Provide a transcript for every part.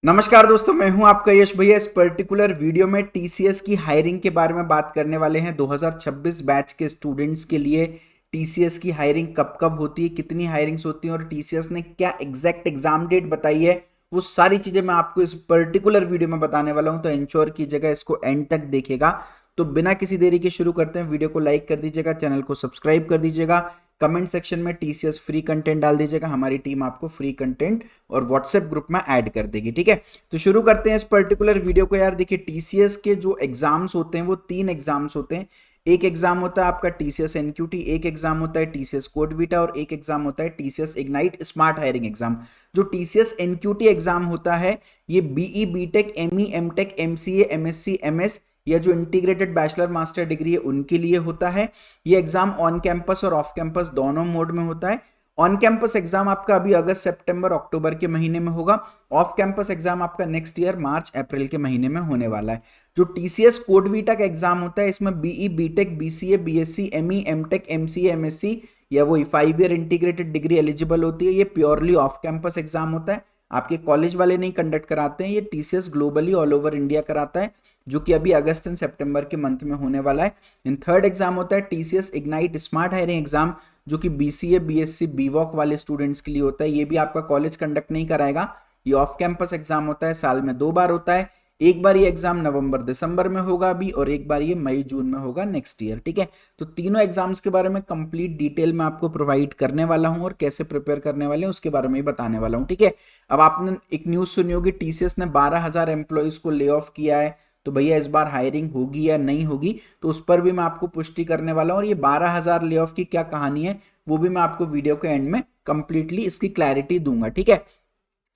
नमस्कार दोस्तों, मैं हूं आपका यश भैया। इस पर्टिकुलर वीडियो में टीसीएस की हायरिंग के बारे में बात करने वाले हैं। 2026 बैच के स्टूडेंट्स के लिए टीसीएस की हायरिंग कब कब होती है, कितनी हायरिंग्स होती हैं और टीसीएस ने क्या एग्जैक्ट एग्जाम डेट बताई है, वो सारी चीजें मैं आपको इस पर्टिकुलर वीडियो में बताने वाला हूं। तो इंश्योर कीजिएगा, इसको एंड तक देखेगा। तो बिना किसी देरी के शुरू करते हैं। वीडियो को लाइक कर दीजिएगा, चैनल को सब्सक्राइब कर दीजिएगा, कमेंट सेक्शन में टीसीएस फ्री कंटेंट डाल दीजिएगा। हमारी टीम आपको फ्री कंटेंट और व्हाट्सएप ग्रुप में ऐड कर देगी। ठीक है, तो शुरू करते हैं इस पर्टिकुलर वीडियो को। यार देखिए, टीसीएस के जो एग्जाम्स होते हैं वो 3 एग्जाम्स होते हैं। एक एग्जाम होता है आपका टीसीएस एनक्यूटी, एक एग्जाम होता है टीसीएस कोडवीटा और एक एग्जाम होता है TCS ignite smart hiring exam. जो टीसीएस एनक्यूटी एग्जाम होता है ये BE BTech ME MTech MCA MSc MS या जो इंटीग्रेटेड बैचलर मास्टर डिग्री है उनके लिए होता है। ये एग्जाम ऑन कैंपस और ऑफ कैंपस दोनों मोड में होता है। ऑन कैंपस एग्जाम आपका अभी अगस्त सितंबर अक्टूबर के महीने में होगा। ऑफ कैंपस एग्जाम आपका नेक्स्ट ईयर मार्च अप्रैल के महीने में होने वाला है। जो टीसीएस कोडवीटा का एग्जाम होता है इसमें BE BTech BCA BSc ME MTech MCA MSc या वो 5 ईयर इंटीग्रेटेड डिग्री एलिजिबल होती है। ये प्योरली ऑफ कैंपस एग्जाम होता है, आपके कॉलेज वाले नहीं कंडक्ट कराते हैं। ये TCS globally all over India कराता है, जो कि अभी अगस्त एंड सितंबर के मंथ में होने वाला है। इन थर्ड एग्जाम होता है TCS ignite smart hiring exam, जो कि बीसीए बीएससी बीवॉक वाले स्टूडेंट्स के लिए होता है। ये भी आपका कॉलेज कंडक्ट नहीं कराएगा। ये ऑफ कैंपस एग्जाम होता है, साल में 2 बार होता है। एक बार ये एग्जाम नवंबर दिसंबर में होगा अभी, और एक बार ये मई जून में होगा नेक्स्ट ईयर। ठीक है, तो तीनों एग्जाम्स के बारे में कंप्लीट डिटेल में आपको प्रोवाइड करने वाला हूं और कैसे प्रिपेयर करने वाले हैं उसके बारे में ही बताने वाला हूं। ठीक है, अब आपने एक न्यूज सुनी होगी, टीसीएस ने 12,000 एम्प्लॉयज को ले ऑफ किया है। तो भैया इस बार हायरिंग होगी या नहीं होगी, तो उस पर भी मैं आपको पुष्टि करने वाला हूं। और ये 12,000 ले ऑफ की क्या कहानी है वो भी मैं आपको वीडियो के एंड में कंप्लीटली इसकी क्लैरिटी दूंगा। ठीक है,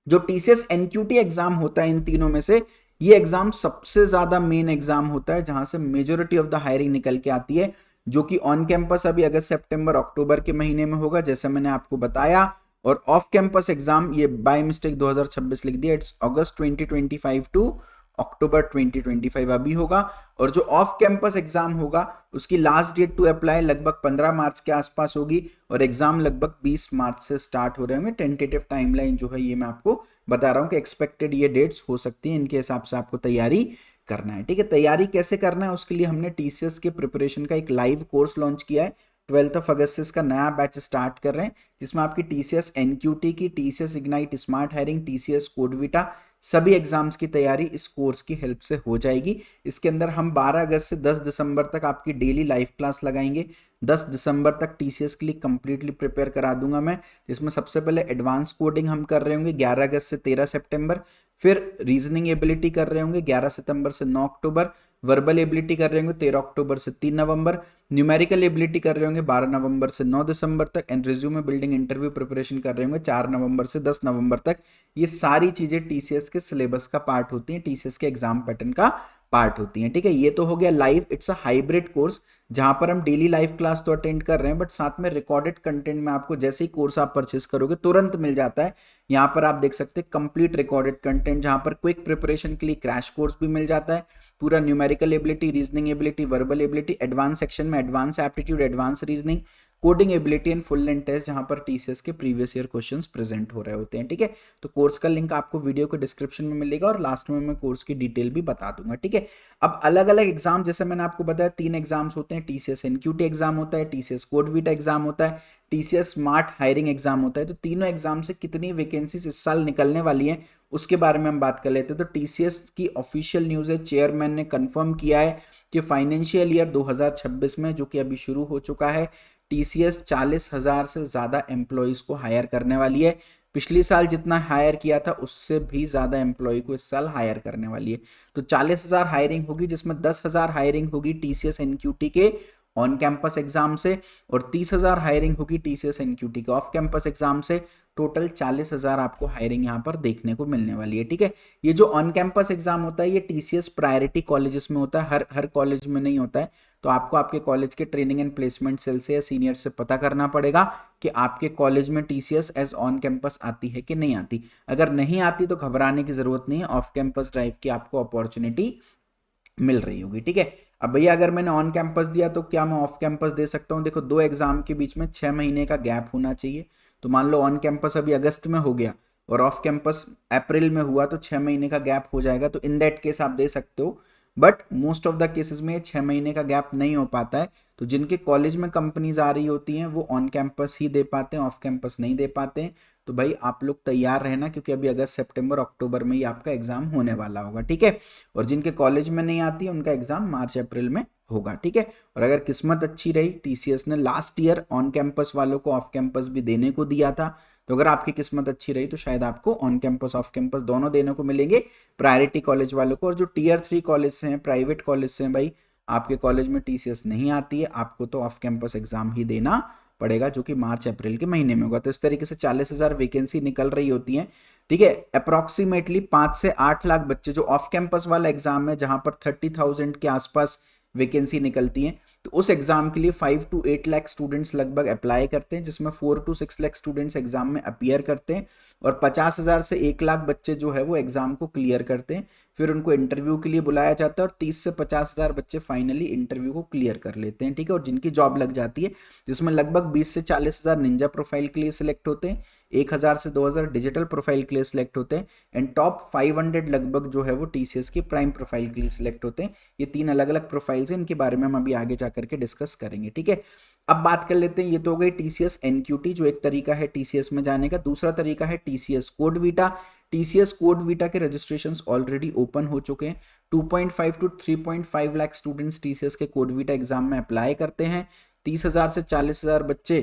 जो टीसीएस एनक्यूटी एग्जाम होता है इन तीनों में से ये एग्जाम सबसे ज्यादा मेन एग्जाम होता है, जहां से मेजोरिटी ऑफ द हायरिंग निकल के आती है। जो कि ऑन कैंपस अभी अगस्त सितंबर अक्टूबर के महीने में होगा, जैसे मैंने आपको बताया। और ऑफ कैंपस एग्जाम ये बाय मिस्टेक 2026 लिख दिया, इट्स अगस्त 2025 टू अक्टूबर 2025 अभी होगा। और जो ऑफ कैंपस एग्जाम होगा उसकी लास्ट डेट टू अप्लाई लगभग 15 मार्च के आसपास होगी, और एग्जाम लगभग 20 मार्च से स्टार्ट हो रहे होंगे। टेंटेटिव टाइमलाइन जो है ये मैं आपको बता रहा हूँ कि एक्सपेक्टेड ये डेट्स हो सकती हैं, इनके हिसाब से आपको तैयारी करना है। ठीक है, तैयारी कैसे करना है उसके लिए हमने टीसीएस के प्रिपरेशन का एक लाइव कोर्स लॉन्च किया है। 12 अगस्त से इसका नया बैच स्टार्ट कर रहे हैं, जिसमें आपकी टीसीएस एनक्यूटी की, TCS ignite smart hiring, TCS CodeVita सभी एग्जाम्स की तैयारी इस कोर्स की हेल्प से हो जाएगी। इसके अंदर हम 12 अगस्त से 10 दिसंबर तक आपकी डेली लाइव क्लास लगाएंगे। 10 दिसंबर तक टीसीएस के लिए कंप्लीटली प्रिपेयर करा दूंगा मैं, जिसमें सबसे पहले एडवांस कोडिंग हम कर रहे होंगे 11 अगस्त से 13 सितंबर। फिर रीजनिंग एबिलिटी कर रहे होंगे 11 सितंबर से 9 अक्टूबर। वर्बल एबिलिटी कर रहे होंगे 13 अक्टूबर से 3 नवंबर। न्यूमेरिकल एबिलिटी कर रहे होंगे 12 नवंबर से 9 दिसंबर तक। And resume building interview preparation कर रहे होंगे 4 नवंबर से 10 नवंबर तक। ये सारी चीजें टीसीएस के सिलेबस का पार्ट होती हैं, टीसीएस के एग्जाम पैटर्न का पार्ट होती हैं। ठीक है, ये तो हो गया live. It's a hybrid course, जहां पर हम डेली लाइव क्लास तो अटेंड कर रहे हैं, बट साथ में रिकॉर्डेड कंटेंट में आपको जैसे ही कोर्स आप परचेस करोगे तुरंत मिल जाता है। यहाँ पर आप देख सकते हैं कंप्लीट रिकॉर्डेड कंटेंट, जहां पर क्विक प्रिपरेशन के लिए क्रैश कोर्स भी मिल जाता है। पूरा numerical ability, reasoning ability, verbal ability, advance section में advance aptitude, advance reasoning, coding ability and full length test, जहां पर टीसीएस के प्रीवियस ईयर क्वेश्चंस प्रेजेंट हो रहे होते हैं। ठीक है, तो कोर्स का लिंक आपको वीडियो के डिस्क्रिप्शन में मिलेगा और लास्ट में मैं कोर्स की डिटेल भी बता दूंगा। ठीक है, अब अलग अलग एग्जाम, जैसे मैंने आपको बताया 3 एग्जाम्स होते हैं। टीसीएस एनक्यूटी एग्जाम होता है, टीसीएस कोडवीटा एग्जाम होता है, टीसीएस स्मार्ट हायरिंग एग्जाम होता है। तो तीनों एग्जाम से कितनी वैकेंसीज इस साल निकलने वाली हैं उसके बारे में हम बात कर लेते हैं। तो टीसीएस की ऑफिशियल न्यूज है, चेयरमैन ने कंफर्म किया है कि फाइनेंशियल ईयर 2026 में, जो कि अभी शुरू हो चुका है, टीसीएस 40,000 से ज्यादा एम्प्लॉयज को हायर करने वाली है। पिछली साल जितना हायर किया था उससे भी ज्यादा एम्प्लॉय को इस साल हायर करने वाली है। तो 40,000 हायरिंग होगी, जिसमें 10,000 हायरिंग होगी टीसीएस एनक्यूटी के ऑन कैंपस एग्जाम से, और 30,000 हायरिंग होगी टीसीएस एनक्यूटी के ऑफ कैंपस एग्जाम से। टोटल 40,000 आपको हायरिंग यहाँ पर देखने को मिलने वाली है। ठीक है, ये जो ऑन कैंपस एग्जाम होता है ये टीसीएस प्रायोरिटी कॉलेजेस में होता है, हर हर कॉलेज में नहीं होता है। तो आपको आपके कॉलेज के ट्रेनिंग एंड प्लेसमेंट सेल से या सीनियर से पता करना पड़ेगा कि आपके कॉलेज में टीसीएस एज ऑन कैंपस आती है कि नहीं आती। अगर नहीं आती तो घबराने की जरूरत नहीं है, ऑफ कैंपस ड्राइव की आपको अपॉर्चुनिटी मिल रही होगी। ठीक है, अब भैया अगर मैंने ऑन कैंपस दिया तो क्या मैं ऑफ कैंपस दे सकता हूँ? देखो, 2 एग्जाम के बीच में 6 महीने का गैप होना चाहिए। तो मान लो ऑन कैंपस अभी अगस्त में हो गया और ऑफ कैंपस अप्रैल में हुआ तो 6 महीने का गैप हो जाएगा, तो इन दैट केस आप दे सकते हो। But most of the cases में 6 महीने का गैप नहीं हो पाता है। तो जिनके कॉलेज में कंपनीज आ रही होती हैं वो ऑन कैंपस ही दे पाते हैं, ऑफ कैंपस नहीं दे पाते हैं। तो भाई आप लोग तैयार रहना, क्योंकि अभी अगस्त सितंबर अक्टूबर में ही आपका एग्जाम होने वाला होगा, ठीक है। और जिनके कॉलेज में नहीं आती है उनका एग्जाम मार्च अप्रैल में होगा, ठीक है। और अगर किस्मत अच्छी रही, टीसीएस ने लास्ट ईयर ऑन कैंपस वालों को ऑफ कैंपस भी देने को दिया था, तो अगर आपकी किस्मत अच्छी रही तो शायद आपको ऑन कैंपस ऑफ कैंपस दोनों देने को मिलेंगे प्रायोरिटी कॉलेज वालों को। और जो टीयर 3 कॉलेज से हैं, प्राइवेट कॉलेज से हैं, भाई आपके कॉलेज में टीसीएस नहीं आती है, आपको तो ऑफ कैंपस एग्जाम ही देना पड़ेगा, जो कि मार्च अप्रैल के महीने में होगा। तो इस तरीके से 40,000 वैकेंसी निकल रही होती हैं, ठीक है। अप्रॉक्सीमेटली 5 से 8 लाख बच्चे, जो ऑफ कैंपस वाला एग्जाम है जहां पर 30,000 के आसपास वैकेंसी निकलती हैं, तो उस एग्जाम के लिए 5 to 8 लाख स्टूडेंट्स लगभग अप्लाई करते हैं, जिसमें 4 to 6 लाख स्टूडेंट्स एग्जाम में अपीयर करते हैं। और 50,000 से 1 लाख बच्चे जो है वो एग्जाम को क्लियर करते हैं, फिर उनको इंटरव्यू के लिए बुलाया जाता है, और 30 से 50,000 बच्चे फाइनली इंटरव्यू को क्लियर कर लेते हैं, ठीक है। और जिनकी जॉब लग जाती है, जिसमें लगभग 20 से 40,000 निंजा प्रोफाइल के लिए सिलेक्ट होते हैं, 1,000 से 2,000 डिजिटल प्रोफाइल के लिए सिलेक्ट होते हैं, एंड टॉप 500 लगभग जो है वो टीसीएस की प्राइम प्रोफाइल के लिए सिलेक्ट होते हैं। ये 3 अलग अलग प्रोफाइल्स हैं, इनके बारे में हम अभी आगे जाकर के डिस्कस करेंगे, ठीक है। अब बात कर लेते हैं, ये तो हो गई टीसीएस एनक्यूटी, जो एक तरीका है टीसीएस में जाने का। दूसरा तरीका है TCS code Vita. TCS code Vita के रजिस्ट्रेशंस ऑलरेडी ओपन हो चुके हैं। 2.5 to 3.5 लाख स्टूडेंट्स टीसीएस के कोड वीटा एग्जाम में अप्लाई करते हैं। 30,000 से 40,000 बच्चे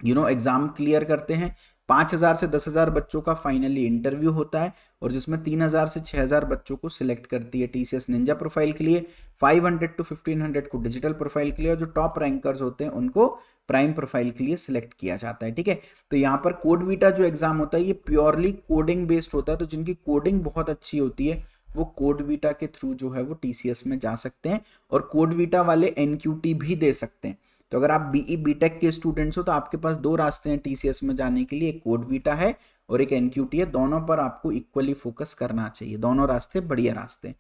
एग्जाम क्लियर करते हैं। 5,000 से 10,000 बच्चों का फाइनली इंटरव्यू होता है, और जिसमें 3,000 से 6,000 बच्चों को सिलेक्ट करती है टीसीएस निंजा प्रोफाइल के लिए, 500 to 1,500 को डिजिटल प्रोफाइल के लिए, और जो टॉप रैंकर्स होते हैं उनको प्राइम प्रोफाइल के लिए सिलेक्ट किया जाता है, ठीक है। तो यहाँ पर कोड वीटा जो एग्जाम होता है ये प्योरली कोडिंग बेस्ड होता है, तो जिनकी कोडिंग बहुत अच्छी होती है वो कोड वीटा के थ्रू जो है वो टीसीएस में जा सकते हैं, और कोड वीटा वाले एनक्यूटी भी दे सकते हैं। तो अगर आप बीई बीटेक के स्टूडेंट्स हो तो आपके पास 2 रास्ते हैं टीसीएस में जाने के लिए, एक कोड वीटा है और एक एनक्यूटी है। दोनों पर आपको इक्वली फोकस करना चाहिए, दोनों रास्ते बढ़िया रास्ते हैं।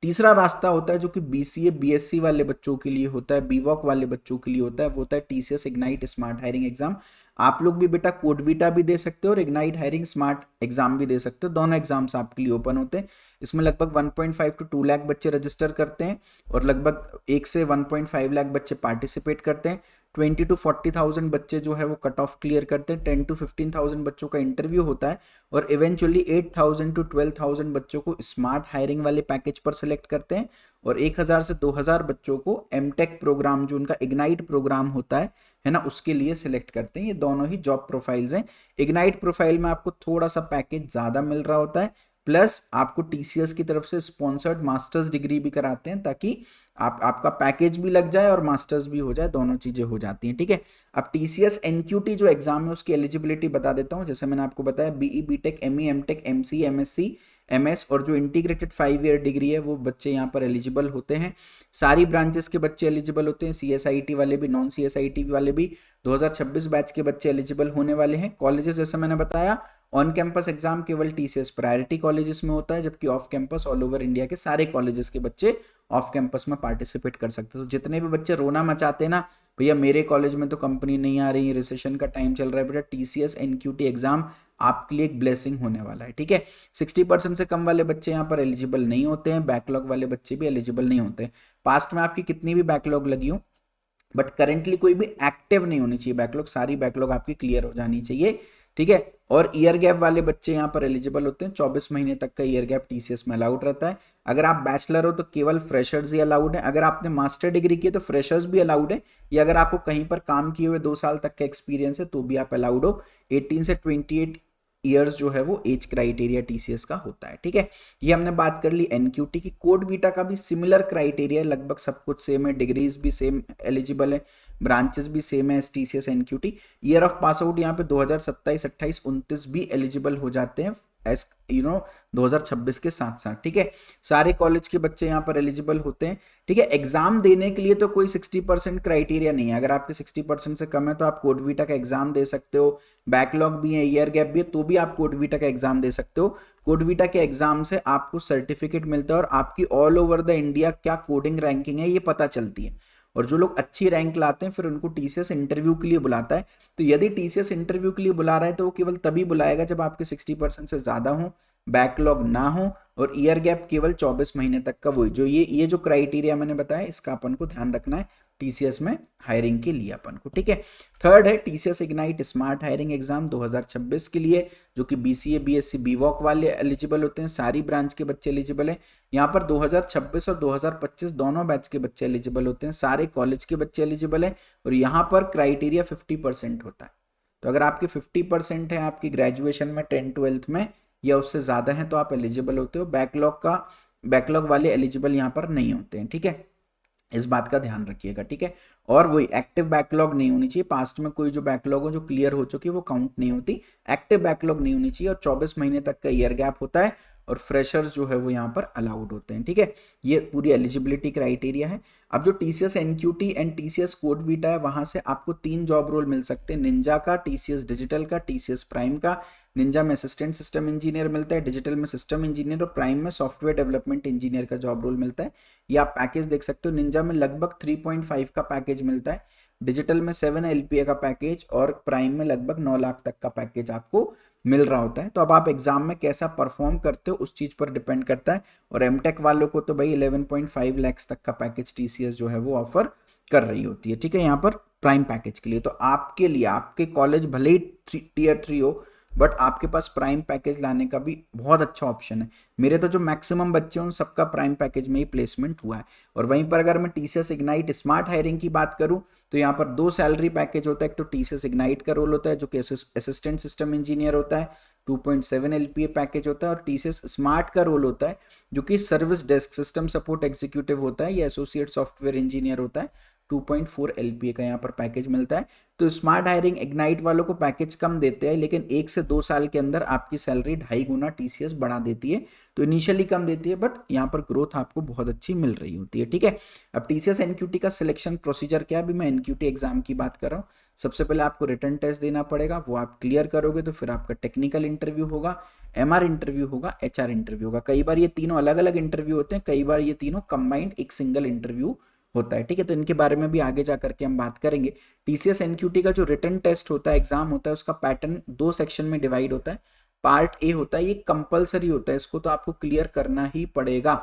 तीसरा रास्ता होता है जो कि बीसीए बीएससी वाले बच्चों के लिए होता है, बीवॉक वाले बच्चों के लिए होता है, वो होता है TCS ignite smart hiring exam. आप लोग भी बेटा कोड वीटा भी दे सकते हो और इग्नाइट हायरिंग स्मार्ट एग्जाम भी दे सकते हो, दोनों एग्जाम्स आपके लिए ओपन होते हैं। इसमें लगभग 1.5 to 2 लाख बच्चे रजिस्टर करते हैं, और लगभग 1 से 1.5 लाख बच्चे पार्टिसिपेट करते हैं। 20 to 40,000 बच्चे जो है वो कट ऑफ क्लियर करते हैं। 10 to 15,000 बच्चों का इंटरव्यू होता है, और इवेंचुअली 8,000 to 12,000 बच्चों को स्मार्ट हायरिंग वाले पैकेज पर सिलेक्ट करते हैं, और 1,000 से 2,000 बच्चों को एमटेक प्रोग्राम जो उनका इग्नाइट प्रोग्राम होता है ना, उसके लिए सिलेक्ट करते हैं। ये दोनों ही जॉब प्रोफाइल्स हैं। इग्नाइट प्रोफाइल में आपको थोड़ा सा पैकेज ज़्यादा मिल रहा होता है, प्लस आपको टीसीएस की तरफ से स्पॉन्सर्ड मास्टर्स डिग्री भी कराते हैं, ताकि आपका पैकेज भी लग जाए और मास्टर्स भी हो जाए, दोनों चीज़ें हो जाती हैं, ठीक है। अब टीसीएस एनक्यूटी जो एग्जाम है उसकी एलिजिबिलिटी बता देता हूँ। जैसे मैंने आपको बताया, BE BTech ME MTech MC MSc MS और जो इंटीग्रेटेड 5 ईयर डिग्री है वो बच्चे यहाँ पर एलिजिबल होते हैं। सारी ब्रांचेस के बच्चे एलिजिबल होते हैं, सीएसआईटी वाले भी, नॉन सीएसआईटी वाले भी। 2026 बैच के बच्चे एलिजिबल होने वाले हैं। कॉलेजेस जैसे मैंने बताया, ऑन कैंपस एग्जाम केवल टीसीएस प्रायोरिटी कॉलेजेस में होता है, जबकि off campus all over India के सारे कॉलेजेस के बच्चे ऑफ कैंपस में पार्टिसिपेट कर सकते हैं। तो जितने भी बच्चे रोना मचाते हैं ना, भैया मेरे कॉलेज में तो कंपनी नहीं आ रही है, रिसेशन का टाइम चल रहा है, बेटा टीसीएस एनक्यूटी एग्जाम आपके लिए एक ब्लेसिंग होने वाला है, ठीक है। 60% से कम वाले बच्चे यहाँ पर एलिजिबल नहीं होते हैं, बैकलॉग वाले बच्चे भी एलिजिबल नहीं होते हैं। पास्ट में आपकी कितनी भी बैकलॉग लगी हो, बट करेंटली कोई भी एक्टिव नहीं होनी चाहिए बैकलॉग, सारी बैकलॉग आपकी क्लियर हो जानी चाहिए, ठीक है। और ईयर गैप वाले बच्चे यहाँ पर एलिजिबल होते हैं। 24 महीने तक का ईयर गैप टीसीएस में अलाउड रहता है। अगर आप बैचलर हो तो केवल फ्रेशर्स ही अलाउड है। अगर आपने मास्टर डिग्री की है तो फ्रेशर्स भी अलाउड है, या अगर आपको कहीं पर काम किए हुए 2 साल तक का एक्सपीरियंस है तो भी आप अलाउड हो। 18 से 28 ईयर्स जो है वो एज क्राइटेरिया टीसीएस का होता है, ठीक है। ये हमने बात कर ली एनक्यूटी की। कोड वीटा का भी सिमिलर क्राइटेरिया, लगभग सब कुछ सेम है, डिग्रीज भी सेम एलिजिबल है, ब्रांचेस भी सेम है S TCS NQT. Year of pass out यहाँ पे 2027, 28, 29 भी एलिजिबल हो जाते हैं एस 2026 के साथ साथ, ठीक है। सारे कॉलेज के बच्चे यहाँ पर एलिजिबल होते हैं, ठीक है। एग्जाम देने के लिए तो कोई 60% क्राइटेरिया नहीं है। अगर आपके 60% से कम है तो आप कोड वीटा का एग्जाम दे सकते हो। बैकलॉग भी है, ईयर गैप भी है, तो भी आप कोड वीटा का एग्जाम दे सकते हो। कोड वीटा के एग्जाम से आपको सर्टिफिकेट मिलता है और आपकी ऑल ओवर द इंडिया क्या कोडिंग रैंकिंग है ये पता चलती है। और जो लोग अच्छी रैंक लाते हैं फिर उनको टीसीएस इंटरव्यू के लिए बुलाता है। तो यदि टीसीएस इंटरव्यू के लिए बुला रहा है तो वो केवल तभी बुलाएगा जब आपके 60% से ज़्यादा हो, बैकलॉग ना हो और ईयर गैप केवल 24 महीने तक का। वही जो ये जो क्राइटेरिया मैंने बताया इसका अपन को ध्यान रखना है टीसीएस में हायरिंग के लिए अपन को, ठीक है। थर्ड है TCS ignite smart hiring exam 2026 के लिए, जो कि बीसीए बीएससी बीवॉक वाले एलिजिबल होते हैं, सारी ब्रांच के बच्चे एलिजिबल हैं। यहाँ पर 2026 और 2025 दोनों बैच के बच्चे एलिजिबल होते हैं, सारे कॉलेज के बच्चे एलिजिबल हैं और यहाँ पर क्राइटेरिया 50% होता है। तो अगर आपके 50% है आपकी ग्रेजुएशन में 10th-12th में या उससे ज़्यादा है तो आप एलिजिबल होते हो। बैकलॉग वाले एलिजिबल यहाँ पर नहीं होते हैं, ठीक है। इस बात का ध्यान रखिएगा, ठीक है। और वही एक्टिव बैकलॉग नहीं होनी चाहिए, पास्ट में कोई जो बैकलॉग हो जो क्लियर हो चुकी है वो काउंट नहीं होती, एक्टिव बैकलॉग नहीं होनी चाहिए और 24 महीने तक का ईयर गैप होता है और फ्रेशर्स जो है वो यहाँ पर अलाउड होते हैं, ठीक है। ये पूरी एलिजिबिलिटी क्राइटेरिया है। अब जो TCS NQT and TCS code Vita है वहां से आपको 3 जॉब रोल मिल सकते हैं, निंजा का, टीसीएस डिजिटल का, टीसीएस प्राइम का। निंजा में असिस्टेंट सिस्टम इंजीनियर मिलता है, डिजिटल में सिस्टम इंजीनियर और प्राइम में सॉफ्टवेयर डेवलपमेंट इंजीनियर का जॉब रोल मिलता है। ये आप पैकेज देख सकते हो, निंजा में लगभग 3.5 का पैकेज मिलता है, डिजिटल में 7 LPA का पैकेज और प्राइम में लगभग 9 लाख तक का पैकेज आपको मिल रहा होता है। तो अब आप एग्जाम में कैसा परफॉर्म करते हो उस चीज पर डिपेंड करता है। और एमटेक वालों को तो भाई 11.5 लाख तक का पैकेज टीसीएस जो है वो ऑफर कर रही होती है, ठीक है, यहाँ पर प्राइम पैकेज के लिए। तो आपके लिए आपके कॉलेज भले ही Tier 3 हो बट आपके पास प्राइम पैकेज लाने का भी बहुत अच्छा ऑप्शन है। मेरे तो जो मैक्सिमम बच्चे हैं उन सबका प्राइम पैकेज में ही प्लेसमेंट हुआ है। और वहीं पर अगर मैं टीसीएस इग्नाइट स्मार्ट हायरिंग की बात करूं तो यहाँ पर 2 सैलरी पैकेज होता है। एक तो टीसीएस इग्नाइट का रोल होता है जो कि असिस्टेंट सिस्टम इंजीनियर होता है, 2.7 LPA पैकेज होता है। और टीसीएस स्मार्ट का रोल होता है जो कि service desk system support executive होता है या एसोसिएट सॉफ्टवेयर इंजीनियर होता है, 2.4 LPA का यहाँ पर पैकेज मिलता है। तो स्मार्ट हायरिंग इग्नाइट वालों को पैकेज कम देते हैं लेकिन 1 से 2 साल के अंदर आपकी सैलरी 2.5 गुना टीसीएस बढ़ा देती है। तो इनिशियली कम देती है बट यहाँ पर ग्रोथ आपको बहुत अच्छी मिल रही होती है, ठीक है। अब टीसीएस एनक्यूटी का सिलेक्शन प्रोसीजर क्या है, अभी मैं एनक्यूटी एग्जाम की बात कर रहा हूँ। सबसे पहले आपको रिटन टेस्ट देना पड़ेगा, वो आप क्लियर करोगे तो फिर आपका टेक्निकल इंटरव्यू होगा, MR इंटरव्यू होगा, HR इंटरव्यू होगा। कई बार ये तीनों अलग अलग इंटरव्यू होते हैं, कई बार ये तीनों कंबाइंड एक सिंगल इंटरव्यू होता है, ठीक है। तो इनके बारे में भी आगे जा करके हम बात करेंगे। टीसीएस एनक्यूटी का जो रिटन टेस्ट होता है, एग्जाम होता है, उसका पैटर्न 2 सेक्शन में डिवाइड होता है। पार्ट ए होता है, ये कंपलसरी होता है, इसको तो आपको क्लियर करना ही पड़ेगा,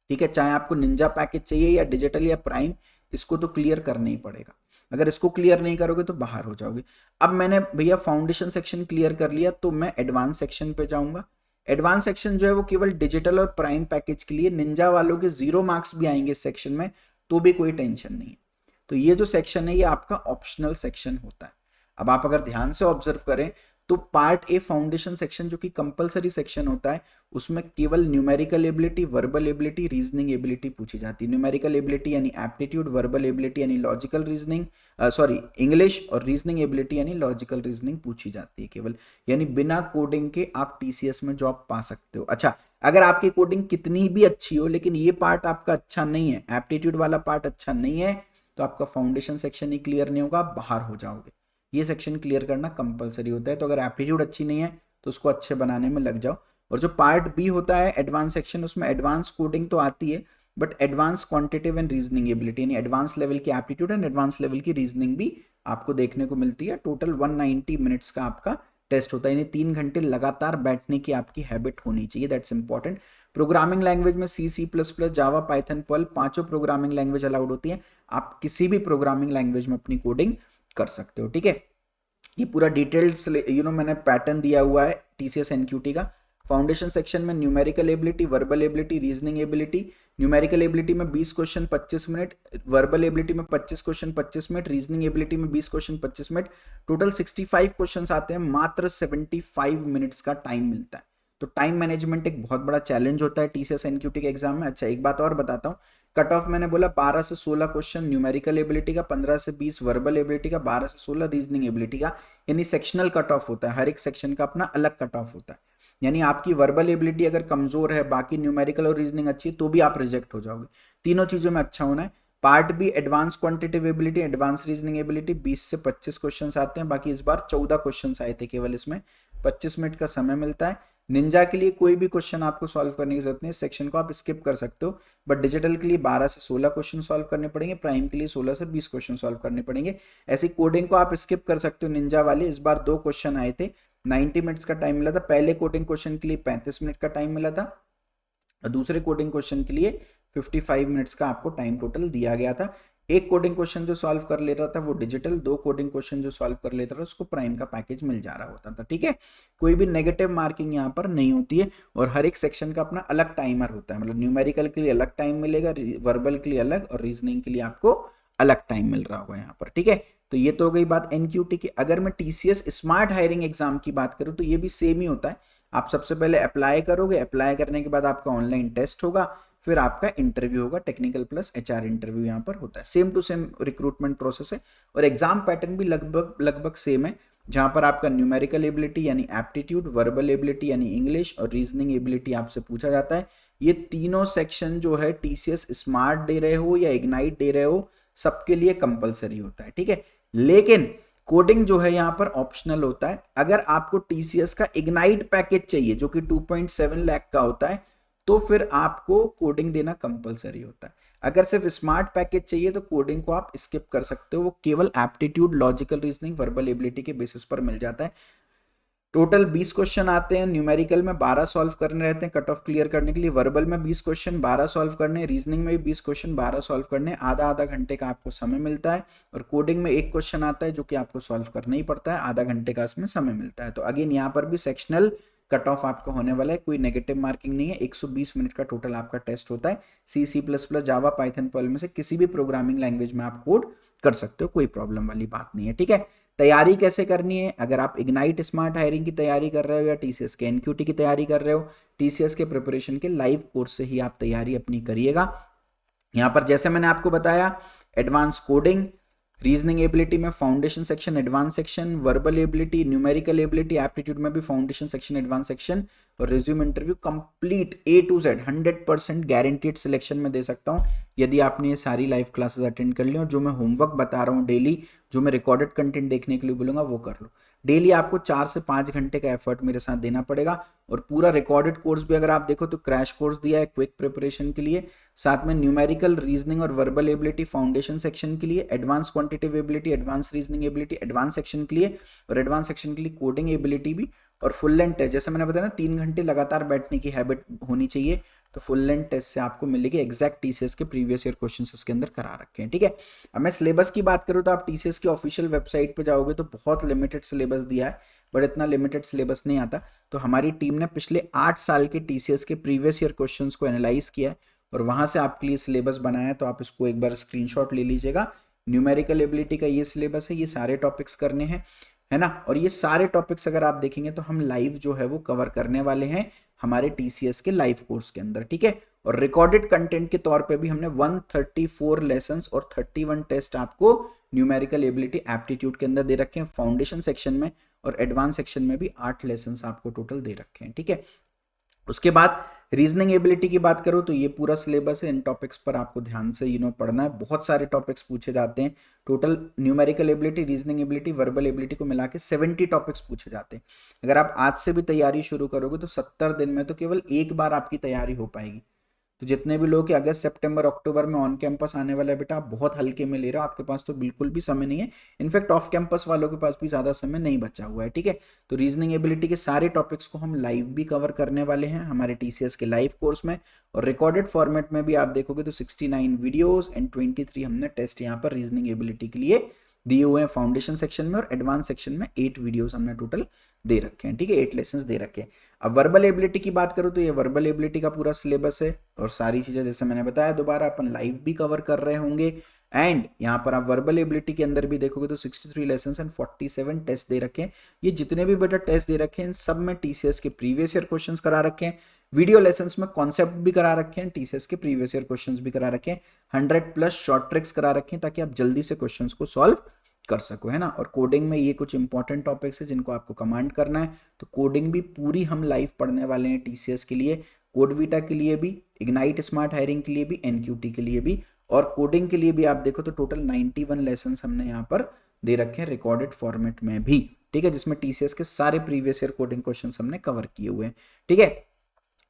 ठीक है। चाहे आपको निंजा पैकेज चाहिए या डिजिटल या प्राइम, इसको तो क्लियर करना ही पड़ेगा। अगर इसको क्लियर नहीं करोगे तो बाहर हो जाओगे। अब मैंने भैया फाउंडेशन सेक्शन क्लियर कर लिया तो मैं एडवांस सेक्शन पे जाऊंगा। एडवांस सेक्शन जो है वो केवल डिजिटल और प्राइम पैकेज के लिए, निंजा वालों के 0 मार्क्स भी आएंगे इस सेक्शन में तो भी कोई टेंशन नहीं है। तो ये जो सेक्शन है ये आपका ऑप्शनल सेक्शन होता है। अब आप अगर ध्यान से ऑब्जर्व करें तो पार्ट ए फाउंडेशन सेक्शन जो कि कंपलसरी सेक्शन होता है उसमें केवल numerical ability, verbal ability, reasoning ability पूछी जाती है। न्यूमेरिकल एबिलिटी यानी एप्टीट्यूड, वर्बल एबिलिटी यानी लॉजिकल रीजनिंग, इंग्लिश, और रीजनिंग एबिलिटी यानी लॉजिकल रीजनिंग पूछी जाती है केवल। यानी बिना कोडिंग के आप टीसीएस में जॉब पा सकते हो। अच्छा, अगर आपकी कोडिंग कितनी भी अच्छी हो लेकिन ये पार्ट आपका अच्छा नहीं है, एप्टीट्यूड वाला पार्ट अच्छा नहीं है, तो आपका फाउंडेशन सेक्शन ही क्लियर नहीं होगा, बाहर हो जाओगे। ये सेक्शन क्लियर करना कंपलसरी होता है। तो अगर एप्टीट्यूड अच्छी नहीं है तो उसको अच्छे बनाने में लग जाओ। और जो पार्ट बी होता है एडवांस सेक्शन, उसमें एडवांस कोडिंग तो आती है but advance quantitative and reasoning ability यानी एडवांस लेवल की एप्टीट्यूड एंड एडवांस लेवल की रीजनिंग भी आपको देखने को मिलती है। टोटल 190 मिनट्स का आपका टेस्ट होता है, यानी 3 घंटे लगातार बैठने की आपकी हैबिट होनी चाहिए, दैट्स इंपॉर्टेंट। प्रोग्रामिंग लैंग्वेज में C++, Java, Python, Perl, 5 programming language allowed होती है। आप किसी भी प्रोग्रामिंग लैंग्वेज में अपनी कोडिंग कर सकते हो, ठीक है। ये पूरा डिटेल्ड मैंने पैटर्न दिया हुआ है टीसीएस एनक्यूटी का। फाउंडेशन सेक्शन में numerical ability, verbal ability, reasoning ability. Numerical ability में 20 क्वेश्चन 25 मिनट, वर्बल एबिलिटी में 25 क्वेश्चन 25 मिनट, रीजनिंग एबिलिटी में 20 क्वेश्चन 25 मिनट, टोटल 65 क्वेश्चन आते हैं, मात्र 75 मिनट्स का टाइम मिलता है। तो टाइम मैनेजमेंट एक बहुत बड़ा चैलेंज होता है टीसीएस एनक्यूटी के एग्जाम में। अच्छा, एक बात और बताता हूँ, कट ऑफ मैंने बोला 12 से 16 क्वेश्चन न्यूमेरिकल एबिलिटी का, 15 से 20 वर्बल एबिलिटी का, 12 से 16 रीजनिंग एबिलिटी का, यानी सेक्शनल कट ऑफ होता है। हर एक सेक्शन का अपना अलग कट ऑफ होता है। यानी आपकी वर्बल एबिलिटी अगर कमजोर है, बाकी न्यूमेरिकल और रीजनिंग अच्छी है, तो भी आप रिजेक्ट हो जाओगे। तीनों चीजों में अच्छा होना है। Part B advance quantitative ability, advance reasoning ability, 20 से 25 क्वेश्चन आते हैं। बाकी इस बार 14 क्वेश्चन आए थे केवल, इसमें 25 मिनट का समय मिलता है। निंजा के लिए कोई भी क्वेश्चन आपको सॉल्व करने की जरूरत नहीं है, सेक्शन को आप स्किप कर सकते हो, बट डिजिटल के लिए 12 से 16 क्वेश्चन सॉल्व करने पड़ेंगे, प्राइम के लिए 16 से 20 क्वेश्चन सॉल्व करने पड़ेंगे। ऐसी कोडिंग को आप स्किप कर सकते हो निंजा वाले। इस बार 2 क्वेश्चन आए थे, 90 मिनट्स का टाइम मिला था, पहले कोडिंग क्वेश्चन के लिए 35 मिनट का टाइम मिला था और दूसरे कोडिंग क्वेश्चन के लिए 55 मिनट्स का आपको टाइम टोटल दिया गया था। एक कोडिंग क्वेश्चन जो सॉल्व कर ले रहा था वो डिजिटल, 2 कोडिंग क्वेश्चन जो सॉल्व कर लेता था उसको प्राइम का पैकेज मिल जा रहा होता था। ठीक है, कोई भी नेगेटिव मार्किंग यहाँ पर नहीं होती है और हर एक सेक्शन का अपना अलग टाइमर होता है, मतलब न्यूमेरिकल के लिए अलग टाइम मिलेगा, वर्बल के लिए अलग और रीजनिंग के लिए आपको अलग टाइम मिल रहा होगा यहाँ पर। ठीक है, तो ये तो हो गई बात एनक्यूटी की। अगर मैं टीसीएस स्मार्ट हायरिंग एग्जाम की बात करूँ तो ये भी सेम ही होता है। आप सबसे पहले अप्लाई करोगे, अप्लाई करने के बाद आपका ऑनलाइन टेस्ट होगा, फिर आपका इंटरव्यू होगा, टेक्निकल प्लस एचआर इंटरव्यू यहाँ पर होता है। Same to same recruitment process है और एग्जाम पैटर्न भी लगभग सेम है, जहां पर आपका न्यूमेरिकल एबिलिटी यानी एप्टीट्यूड, वर्बल एबिलिटी यानी इंग्लिश और रीजनिंग एबिलिटी आपसे पूछा जाता है। ये तीनों सेक्शन जो है टीसीएस स्मार्ट दे रहे हो या इग्नाइट दे रहे हो, सबके लिए कंपलसरी होता है। ठीक है, लेकिन कोडिंग जो है यहाँ पर ऑप्शनल होता है। अगर आपको टीसीएस का इग्नाइट पैकेज चाहिए जो कि 2.7 लाख का होता है तो फिर आपको कोडिंग देना कंपलसरी होता है। अगर सिर्फ स्मार्ट पैकेज चाहिए तो कोडिंग को आप स्किप कर सकते हो, वो केवल aptitude, logical reasoning, verbal ability के बेसिस पर मिल जाता है। टोटल 20 क्वेश्चन आते हैं, न्यूमेरिकल में 12 सॉल्व करने रहते हैं कट ऑफ क्लियर करने के लिए, वर्बल में 20 क्वेश्चन 12 सॉल्व करने, रीजनिंग में भी 20 क्वेश्चन 12 सॉल्व करने, आधा घंटे का आपको समय मिलता है और कोडिंग में 1 क्वेश्चन आता है जो कि आपको सॉल्व करना ही पड़ता है, आधा घंटे का उसमें समय मिलता है। तो अगेन यहाँ पर भी सेक्शनल कट ऑफ आपका होने वाला है, कोई नेगेटिव मार्किंग नहीं है। 120 मिनट का टोटल आपका टेस्ट होता है। C++, जावा, पाइथन, पर्ल में से किसी भी प्रोग्रामिंग लैंग्वेज में आप कोड कर सकते हो, कोई प्रॉब्लम वाली बात नहीं है। ठीक है, तैयारी कैसे करनी है? अगर आप इग्नाइट स्मार्ट हायरिंग की तैयारी कर रहे हो या टीसीएस के एनक्यूटी की तैयारी कर रहे हो, टीसीएस के प्रिपरेशन के लाइव कोर्स से ही आप तैयारी अपनी करिएगा। यहाँ पर जैसे मैंने आपको बताया, एडवांस कोडिंग, रीजनिंग एबिलिटी में foundation section, advance section, verbal ability, numerical ability, aptitude में भी फाउंडेशन सेक्शन, एडवांस सेक्शन और resume interview complete A to Z 100% guaranteed selection में दे सकता हूँ यदि आपने ये सारी लाइव क्लासेस अटेंड कर ली और जो मैं होमवर्क बता रहा हूँ डेली, जो मैं रिकॉर्डेड कंटेंट देखने के लिए बोलूँगा वो कर लो। डेली आपको 4 से 5 घंटे का एफर्ट मेरे साथ देना पड़ेगा और पूरा रिकॉर्डेड कोर्स भी अगर आप देखो तो क्रैश कोर्स दिया है क्विक प्रिपरेशन के लिए, साथ में न्यूमेरिकल, रीजनिंग और वर्बल एबिलिटी फाउंडेशन सेक्शन के लिए, advance quantitative ability, advance reasoning ability advance section के लिए और एडवांस सेक्शन के लिए कोडिंग एबिलिटी भी, और फुल लेंथ टेस्ट जैसे मैंने बताया ना 3 घंटे लगातार बैठने की हैबिट होनी चाहिए, तो फुल लेंथ टेस्ट से आपको मिलेगी एग्जैक्ट टीसीएस के प्रीवियस ईयर क्वेश्चंस उसके अंदर करा रखे हैं। ठीक है, अब मैं सिलेबस की बात करूँ तो आप टीसीएस की ऑफिशियल वेबसाइट पे जाओगे तो बहुत लिमिटेड सिलेबस दिया है, बट इतना लिमिटेड सिलेबस नहीं आता। तो हमारी टीम ने पिछले 8 साल के टीसीएस के प्रीवियस ईयर क्वेश्चंस को एनालाइज किया है और वहां से आपके लिए सिलेबस बनाया है, तो आप इसको एक बार स्क्रीनशॉट ले लीजिएगा। न्यूमेरिकल एबिलिटी का ये सिलेबस है, ये सारे टॉपिक्स करने हैं, है ना, और ये सारे टॉपिक्स अगर आप देखेंगे तो हम लाइव जो है वो कवर करने वाले हैं हमारे टीसीएस के लाइव कोर्स के अंदर। ठीक है, और रिकॉर्डेड कंटेंट के तौर पे भी हमने 134 लेसन्स और 31 टेस्ट आपको न्यूमेरिकल एबिलिटी एप्टीट्यूड के अंदर दे रखे हैं, फाउंडेशन सेक्शन में और एडवांस सेक्शन में भी 8 लेसन्स आपको टोटल दे रखे हैं। ठीक है, उसके बाद रीजनिंग एबिलिटी की बात करूँ तो ये पूरा सिलेबस है, इन टॉपिक्स पर आपको ध्यान से पढ़ना है, बहुत सारे टॉपिक्स पूछे जाते हैं। Total numerical ability, reasoning ability, verbal ability को मिला के 70 टॉपिक्स पूछे जाते हैं। अगर आप आज से भी तैयारी शुरू करोगे तो 70 दिन में तो केवल एक बार आपकी तैयारी हो पाएगी। तो जितने भी लोग अगस्त, सितंबर, अक्टूबर में ऑन कैंपस आने वाला है, बेटा आप बहुत हल्के में ले रहे हो, आपके पास तो बिल्कुल भी समय नहीं है। इनफैक्ट ऑफ कैंपस वालों के पास भी ज़्यादा समय नहीं बचा हुआ है। ठीक है, तो रीजनिंग एबिलिटी के सारे टॉपिक्स को हम लाइव भी कवर करने वाले हैं हमारे टीसीएस के लाइव कोर्स में, और रिकॉर्डेड फॉर्मेट में भी आप देखोगे तो 69 वीडियोज एंड 23 हमने टेस्ट यहाँ पर रीजनिंग एबिलिटी के लिए दिए हुए हैं फाउंडेशन सेक्शन में, और एडवांस सेक्शन में 8 वीडियोस हमने टोटल दे रखे हैं। ठीक है, 8 लेसन्स दे रखे हैं। अब वर्बल एबिलिटी की बात करूँ तो ये वर्बल एबिलिटी का पूरा सिलेबस है और सारी चीजें जैसे मैंने बताया दोबारा अपन लाइव भी कवर कर रहे होंगे। एंड यहाँ पर आप वर्बल एबिलिटी के अंदर भी देखोगे तो 63 लेसन्स एंड 47 टेस्ट दे रखे हैं। ये जितने भी बेटा टेस्ट दे रखे हैं इन सब में टीसीएस के प्रीवियस ईयर क्वेश्चंस करा रखे हैं, वीडियो लेसन्स में कॉन्सेप्ट भी करा रखे हैं, टीसीएस के प्रीवियस ईयर क्वेश्चंस भी करा रखे हैं, 100+ शॉर्ट ट्रिक्स करा रखे हैं ताकि आप जल्दी से क्वेश्चंस को सॉल्व कर सको, है ना। और कोडिंग में ये कुछ इंपॉर्टेंट टॉपिक्स है जिनको आपको कमांड करना है, तो कोडिंग भी पूरी हम लाइव पढ़ने वाले हैं टीसीएस के लिए, कोडवीटा के लिए भी, इग्नाइट स्मार्ट हायरिंग के लिए भी, एनक्यूटी के लिए भी, और कोडिंग के लिए भी आप देखो तो टोटल 91 लेसन हमने यहाँ पर दे रखे हैं रिकॉर्डेड फॉर्मेट में भी। ठीक है, जिसमें टीसीएस के सारे प्रीवियस ईयर कोडिंग क्वेश्चन हमने कवर किए हुए हैं। ठीक है,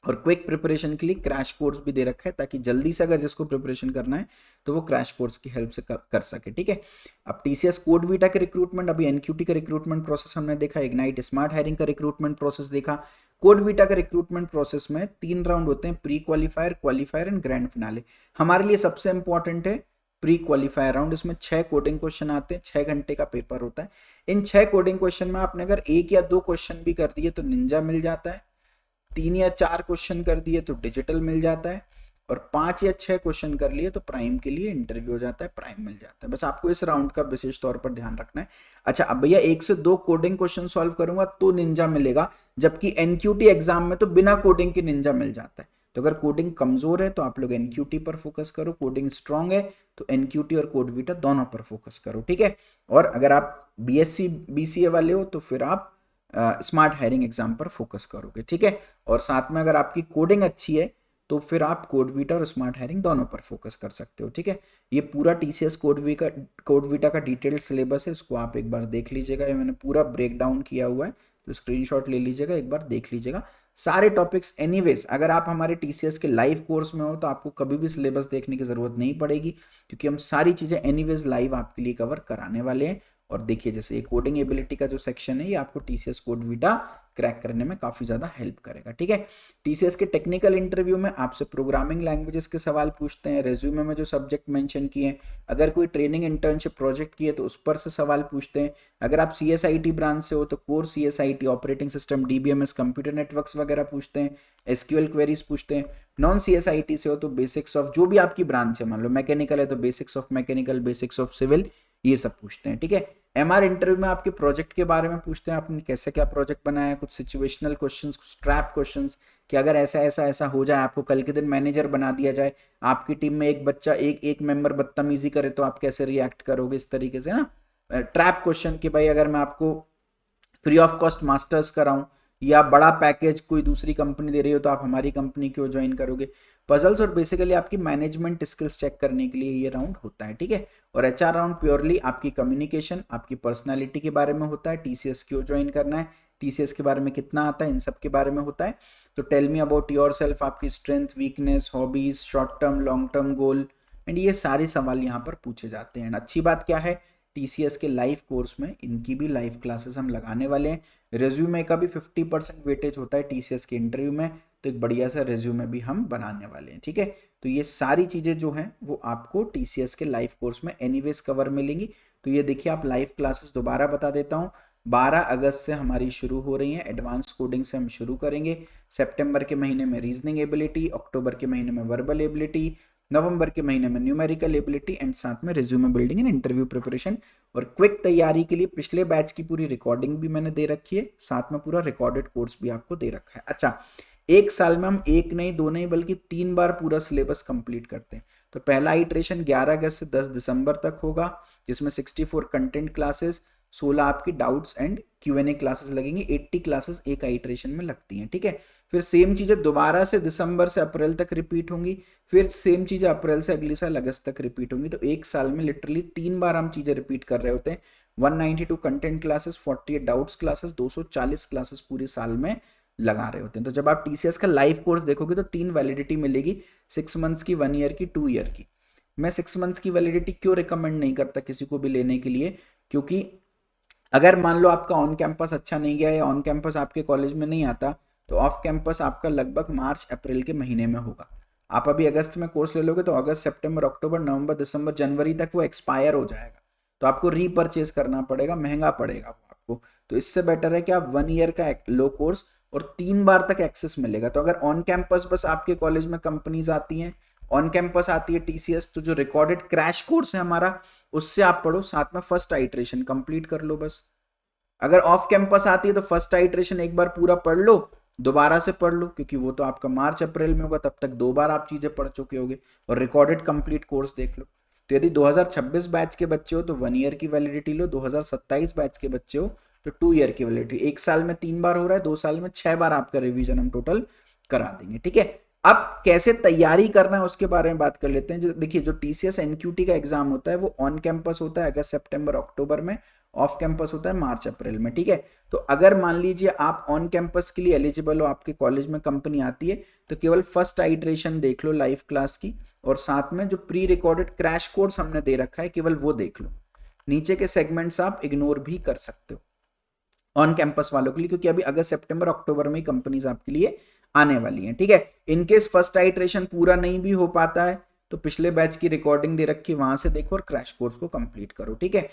और क्विक प्रिपरेशन के लिए क्रैश कोर्स भी दे रखा है, ताकि जल्दी से अगर जिसको प्रिपरेशन करना है तो वो क्रैश कोर्स की हेल्प से कर सके। ठीक है, अब टीसीएस कोडवीटा के रिक्रूटमेंट, अभी एनक्यूटी का रिक्रूटमेंट प्रोसेस हमने देखा, इग्नाइट स्मार्ट हायरिंग का रिक्रूटमेंट प्रोसेस देखा। कोडवीटा का रिक्रूटमेंट प्रोसेस में 3 राउंड होते हैं, pre qualifier, qualifier and grand finale. हमारे लिए सबसे इंपॉर्टेंट है प्री क्वालिफायर राउंड। इसमें 6 कोडिंग क्वेश्चन आते हैं, 6 घंटे का पेपर होता है। इन 6 कोडिंग क्वेश्चन में आपने अगर 1 या 2 क्वेश्चन भी कर दिए तो निंजा मिल जाता है, 3 या 4 क्वेश्चन कर दिए तो डिजिटल मिल जाता है, और 5 या 6 क्वेश्चन कर लिए तो प्राइम के लिए इंटरव्यू हो जाता है, प्राइम मिल जाता है। बस आपको इस राउंड का विशेष तौर पर ध्यान रखना है। अच्छा, अब भैया 1 से 2 कोडिंग क्वेश्चन सॉल्व करूंगा तो निंजा मिलेगा, जबकि एनक्यूटी एग्जाम में तो बिना कोडिंग के निंजा मिल जाता है। तो अगर कोडिंग कमजोर है तो आप लोग एनक्यूटी पर फोकस करो, कोडिंग स्ट्रांग है तो एनक्यूटी और कोडवीटा दोनों पर फोकस करो। ठीक है, और अगर आप बीएससी बीसीए वाले हो तो फिर आप स्मार्ट हायरिंग एग्जाम पर फोकस करोगे। ठीक है, और साथ में अगर आपकी कोडिंग अच्छी है तो फिर आप कोडवीटा और स्मार्ट हायरिंग दोनों पर फोकस कर सकते हो। ठीक है, ये पूरा टीसीएस कोडवीटा का डिटेल्ड सिलेबस है, इसको आप एक बार देख लीजिएगा। ये मैंने पूरा ब्रेक डाउन किया हुआ है, तो स्क्रीनशॉट ले लीजिएगा, एक बार देख लीजिएगा सारे टॉपिक्स। एनीवेज अगर आप हमारे टीसीएस के लाइव कोर्स में हो तो आपको कभी भी सिलेबस देखने की जरूरत नहीं पड़ेगी, क्योंकि हम सारी चीजें एनीवेज लाइव आपके लिए कवर कराने वाले हैं। और देखिए, जैसे ये कोडिंग एबिलिटी का जो सेक्शन है, ये आपको टीसीएस कोडवीटा क्रैक करने में काफी ज्यादा हेल्प करेगा। ठीक है, टीसीएस के टेक्निकल इंटरव्यू में आपसे प्रोग्रामिंग लैंग्वेजेस के सवाल पूछते हैं, रेज्यूमे में जो सब्जेक्ट मेंशन किए हैं, अगर कोई ट्रेनिंग इंटर्नशिप प्रोजेक्ट किए तो उस पर से सवाल पूछते हैं। अगर आप सीएसआईटी ब्रांच से हो तो core CSIT, operating system, DBMS, computer networks वगैरह पूछते हैं, एसक्यूएल क्वेरीज पूछते हैं। नॉन सीएसआईटी से हो तो बेसिक्स ऑफ जो भी आपकी ब्रांच है, मान लो मैकेनिकल है तो basics of mechanical, basics of civil, ये सब पूछते हैं। ठीक है, एमआर इंटरव्यू में आपके प्रोजेक्ट के बारे में पूछते हैं, आपने कैसे क्या प्रोजेक्ट बनाया, कुछ सिचुएशनल क्वेश्चंस, कुछ ट्रैप क्वेश्चंस, कि अगर ऐसा ऐसा ऐसा हो जाए, आपको कल के दिन मैनेजर बना दिया जाए, आपकी टीम में एक बच्चा एक मेंबर बदतमीजी करे तो आप कैसे रिएक्ट करोगे, इस तरीके से ना ट्रैप क्वेश्चन, कि भाई अगर मैं आपको फ्री ऑफ कॉस्ट मास्टर्स कराऊं या बड़ा पैकेज कोई दूसरी कंपनी दे रही हो तो आप हमारी कंपनी क्यों ज्वाइन करोगे। पजल्स और बेसिकली आपकी मैनेजमेंट स्किल्स चेक करने के लिए ये राउंड होता है। ठीक है, और एचआर राउंड प्योरली आपकी कम्युनिकेशन, आपकी पर्सनालिटी के बारे में होता है, टीसीएस क्यों ज्वाइन करना है, टीसीएस के बारे में कितना आता है, इन सब के बारे में होता है। तो tell me about yourself, आपकी strength, weakness, hobbies, short term long term goal, and ये सारे सवाल यहाँ पर पूछे जाते हैं। अच्छी बात क्या है, टीसीएस के लाइव कोर्स में इनकी भी लाइव क्लासेस हम लगाने वाले हैं। रेज्यूमे का भी 50% वेटेज होता है टीसीएस के इंटरव्यू में, तो एक बढ़िया सा रेज्यूमे भी हम बनाने वाले हैं। ठीक है, तो ये सारी चीज़ें जो हैं वो आपको टीसीएस के लाइव कोर्स में एनीवेज कवर मिलेंगी। तो ये देखिए, आप लाइव क्लासेस दोबारा बता देता हूँ, 12 अगस्त से हमारी शुरू हो रही हैं। एडवांस कोडिंग से हम शुरू करेंगे, सितंबर के महीने में रीजनिंग एबिलिटी, अक्टूबर के महीने में वर्बल एबिलिटी, नवंबर के महीने में न्यूमेरिकल एबिलिटी, एंड साथ में resume building and interview preparation. और क्विक तैयारी के लिए पिछले बैच की पूरी रिकॉर्डिंग भी मैंने दे रखी है, साथ में पूरा रिकॉर्डेड कोर्स भी आपको दे रखा है। अच्छा, एक साल में हम 1 नहीं 2 नहीं बल्कि 3 बार पूरा सिलेबस कंप्लीट करते हैं। तो पहला इटरेशन 11 अगस्त से 10 दिसंबर तक होगा, जिसमें 64 कंटेंट क्लासेस, 16 आपकी डाउट्स एंड Q&A क्लासेस लगेंगी। 80 क्लासेस एक आइट्रेशन में लगती हैं। ठीक है, फिर सेम चीजें दोबारा से दिसंबर से अप्रैल तक रिपीट होंगी, फिर सेम चीजें अप्रैल से अगले साल अगस्त तक रिपीट होंगी। तो एक साल में लिटरली 3 बार हम चीजें रिपीट कर रहे होते हैं। 192 content classes, 48 doubts classes, 240 classes पूरे साल में लगा रहे होते हैं। तो जब आप टीसीएस का लाइव कोर्स देखोगे तो 3 वैलिडिटी मिलेगी, 6 मंथ्स की, 1 ईयर की, 2 ईयर की। मैं 6 मंथ्स की वैलिडिटी क्यों रिकमेंड नहीं करता किसी को भी लेने के लिए, क्योंकि अगर मान लो आपका ऑन कैंपस अच्छा नहीं गया या ऑन कैंपस आपके कॉलेज में नहीं आता, तो ऑफ कैंपस आपका लगभग मार्च अप्रैल के महीने में होगा। आप अभी अगस्त में कोर्स ले लोगे तो अगस्त, सितंबर, अक्टूबर, नवंबर, दिसंबर, जनवरी तक वो एक्सपायर हो जाएगा, तो आपको रीपरचेज करना पड़ेगा, महंगा पड़ेगा वो आपको। तो इससे बेटर है कि आप 1 ईयर का लो कोर्स और 3 बार तक एक्सेस मिलेगा। तो अगर ऑन कैंपस बस आपके कॉलेज में कंपनीज आती हैं, ऑन कैंपस आती है टीसीएस, तो जो रिकॉर्डेड क्रैश कोर्स है हमारा, उससे आप पढ़ो, साथ में फर्स्ट आइट्रेशन कंप्लीट कर लो बस। अगर ऑफ कैंपस आती है तो फर्स्ट आइट्रेशन एक बार पूरा पढ़ लो, दोबारा से पढ़ लो, क्योंकि वो तो आपका मार्च अप्रैल में होगा, तब तक 2 बार आप चीजें पढ़ चुके होगे, और रिकॉर्डेड कंप्लीट कोर्स देख लो। तो यदि 2026 बैच के बच्चे हो तो 1 ईयर की वैलिडिटी लो, 2027 बैच के बच्चे हो तो 2 ईयर की वैलिडिटी। एक साल में 3 बार हो रहा है, 2 साल में 6 बार आपका रिवीजन हम टोटल करा देंगे। ठीक है, अब कैसे तैयारी करना है उसके बारे में बात कर लेते हैं। जो देखिए, जो टीसीएस एनक्यूटी का एग्जाम होता है वो ऑन कैंपस होता है अगस्त, सितंबर, अक्टूबर में, ऑफ कैंपस होता है मार्च अप्रैल में, ठीक है। तो अगर मान लीजिए आप ऑन कैंपस के लिए एलिजिबल हो, आपके कॉलेज में कंपनी आती है, तो केवल फर्स्ट आइट्रेशन देख लो लाइव क्लास की, और साथ में जो प्री रिकॉर्डेड क्रैश कोर्स हमने दे रखा है केवल वो देख लो। नीचे के सेगमेंट्स आप इग्नोर भी कर सकते हो ऑन कैंपस वालों के लिए, क्योंकि अभी अगस्त सितंबर अक्टूबर में कंपनीज आपके लिए आने वाली हैं, ठीक है। इनकेस फर्स्ट आइट्रेशन पूरा नहीं भी हो पाता है तो पिछले बैच की रिकॉर्डिंग दे रखी, वहां से देखो और क्रैश कोर्स को कंप्लीट करो, ठीक है।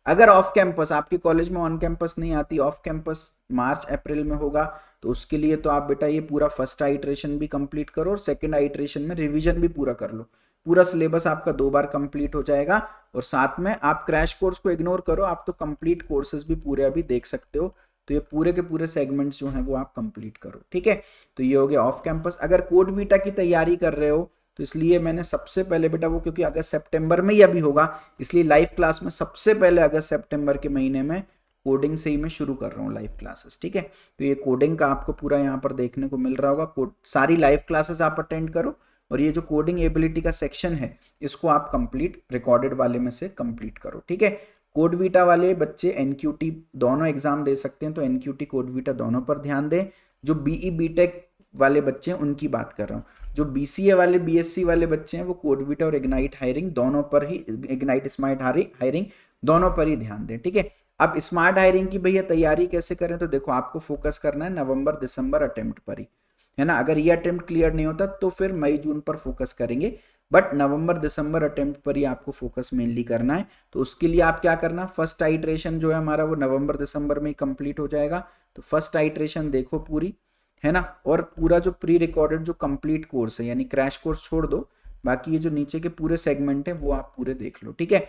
अगर ऑफ कैंपस आपके कॉलेज में ऑन कैंपस नहीं आती, ऑफ कैंपस मार्च अप्रैल में होगा, तो उसके लिए तो आप बेटा ये पूरा फर्स्ट आइट्रेशन भी कंप्लीट करो और सेकंड आइट्रेशन में रिवीजन भी पूरा कर लो। पूरा सिलेबस आपका 2 बार कंप्लीट हो जाएगा, और साथ में आप क्रैश कोर्स को इग्नोर करो, आप तो कंप्लीट कोर्सेज भी पूरे अभी देख सकते हो। तो ये पूरे के पूरे सेगमेंट्स जो हैं वो आप कंप्लीट करो, ठीक है। तो ये हो गया ऑफ कैंपस। अगर कोड बीटा की तैयारी कर रहे हो तो इसलिए मैंने सबसे पहले बेटा वो, क्योंकि अगस्त सितंबर में ही अभी होगा, इसलिए लाइव क्लास में सबसे पहले अगस्त सितंबर के महीने में कोडिंग से ही मैं शुरू कर रहा हूँ लाइव क्लासेस, ठीक है। तो ये कोडिंग का आपको पूरा यहाँ पर देखने को मिल रहा होगा, सारी लाइव क्लासेस आप अटेंड करो, और ये जो कोडिंग एबिलिटी का सेक्शन है इसको आप कंप्लीट रिकॉर्डेड वाले में से कंप्लीट करो, ठीक है। कोड वीटा वाले बच्चे एनक्यूटी दोनों एग्जाम दे सकते हैं, तो एनक्यूटी कोड वीटा दोनों पर ध्यान दें। जो बीई बीटेक वाले बच्चे हैं उनकी बात कर रहा हूँ, जो बीसीए वाले बीएससी वाले बच्चे हैं वो कोड वीटा और इग्नाइट हायरिंग दोनों पर ही, इग्नाइट स्मार्ट हायरिंग दोनों पर ही ध्यान दें, ठीक है। अब स्मार्ट हायरिंग की भैया तैयारी कैसे करें, तो देखो आपको फोकस करना है नवंबर दिसंबर अटेम्प्ट पर ही, है ना। अगर ये अटेम्प्ट क्लियर नहीं होता तो फिर मई जून पर फोकस करेंगे, बट नवंबर दिसंबर अटेम्प्ट पर ही आपको फोकस मेनली करना है। तो उसके लिए आप क्या करना, फर्स्ट आइट्रेशन जो है हमारा वो नवंबर दिसंबर में ही कंप्लीट हो जाएगा, तो फर्स्ट आइट्रेशन देखो पूरी, है ना। और पूरा जो प्री रिकॉर्डेड जो कंप्लीट कोर्स है, यानी क्रैश कोर्स छोड़ दो, बाकी ये जो नीचे के पूरे सेगमेंट है वो आप पूरे देख लो, ठीक है।